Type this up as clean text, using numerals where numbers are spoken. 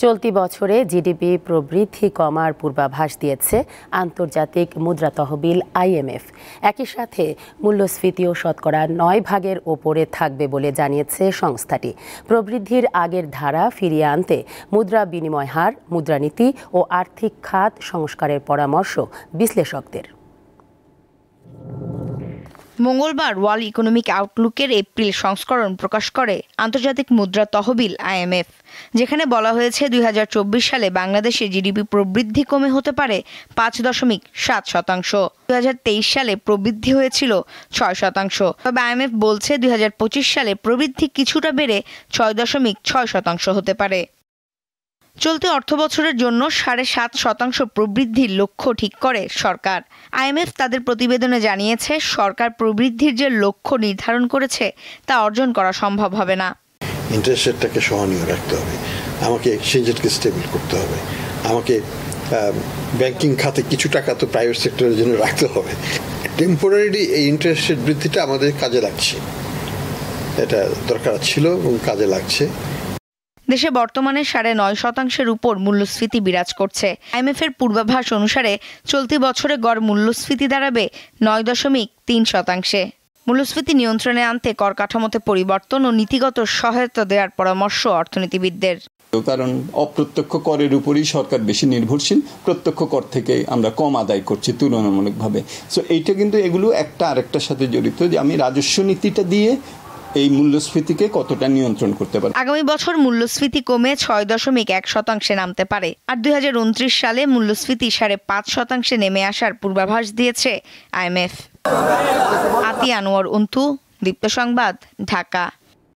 চলতি বছরে জিডিপি প্রবৃদ্ধি কমার পূর্বাভাস দিয়েছে আন্তর্জাতিক মুদ্রা তহবিল IMF। একই সাথে মূল্যস্ফীতিও শতকরা 9% ওপরে থাকবে বলে জানিয়েছে সংস্থাটি। প্রবৃদ্ধির আগের ধারা ফিরিয়ে আনতে মুদ্রা বিনিময় হার, মুদ্রানীতি ও আর্থিক খাত সংস্কারের পরামর্শ বিশ্লেষকদের। মঙ্গলবার ওয়ার্ল্ড ইকোনমিক আউটলুকের এপ্রিল সংস্করণ প্রকাশ করে আন্তর্জাতিক মুদ্রা তহবিল IMF, যেখানে বলা হয়েছে 2024 সালে বাংলাদেশে জিডিপি প্রবৃদ্ধি কমে হতে পারে 5.7%। 2023 সালে প্রবৃদ্ধি হয়েছিল 6%। তবে IMF বলছে 2025 সালে প্রবৃদ্ধি কিছুটা বেড়ে 6.6% হতে পারে। চলতি অর্থবছরের জন্য 7.5% প্রবৃদ্ধির লক্ষ্য ঠিক করে সরকার। IMF তাদের প্রতিবেদনে জানিয়েছে, সরকার প্রবৃদ্ধির যে লক্ষ্য নির্ধারণ করেছে তা অর্জন করা সম্ভব হবে না। ইন্টারেস্ট রেটটাকে সহনীয় রাখতে হবে, আমাকে এক্সচেঞ্জ রেটকে স্টেবল করতে হবে, আমাকে ব্যাংকিং খাতে কিছু টাকা তো প্রাইভেট সেক্টরের জন্য রাখতে হবে। টেম্পোরারি এই ইন্টারেস্ট রেট বৃদ্ধিটা আমাদের কাজে লাগছে, এটা দরকার ছিল এবং কাজে লাগছে। দেশে বর্তমানে 9.5% উপর মূল্যস্ফীতি বিরাজ করছে। IMF এর পূর্বাভাস অনুসারে চলতি বছরে গড় মূল্যস্ফীতি দাঁড়াবে 9.3%। মূল্যস্ফীতি নিয়ন্ত্রণে আনতে কর কাঠামোতে পরিবর্তন ও নীতিগত সহায়তা দেওয়ার পরামর্শ অর্থনীতিবিদদের। কারণ অপ্রত্যক্ষ করের উপরই সরকার বেশি নির্ভরশীল, প্রত্যক্ষ কর থেকে আমরা কম আদায় করছি তুলনামূলকভাবে। সো এইটা কিন্তু এগুলো একটা আরেকটার সাথে জড়িত, যে আমি রাজস্ব নীতিটা দিয়ে এই মূল্যস্ফীতিকে কতটা নিয়ন্ত্রণ করতে পারে। আগামী বছর মূল্যস্ফীতি কমে 6.1% নামতে পারে, আর 2029 সালে মূল্যস্ফীতি 5.5% নেমে আসার পূর্বাভাস দিয়েছে IMF। আতি আনোয়ার অন্তু, দীপ্ত সংবাদ, ঢাকা।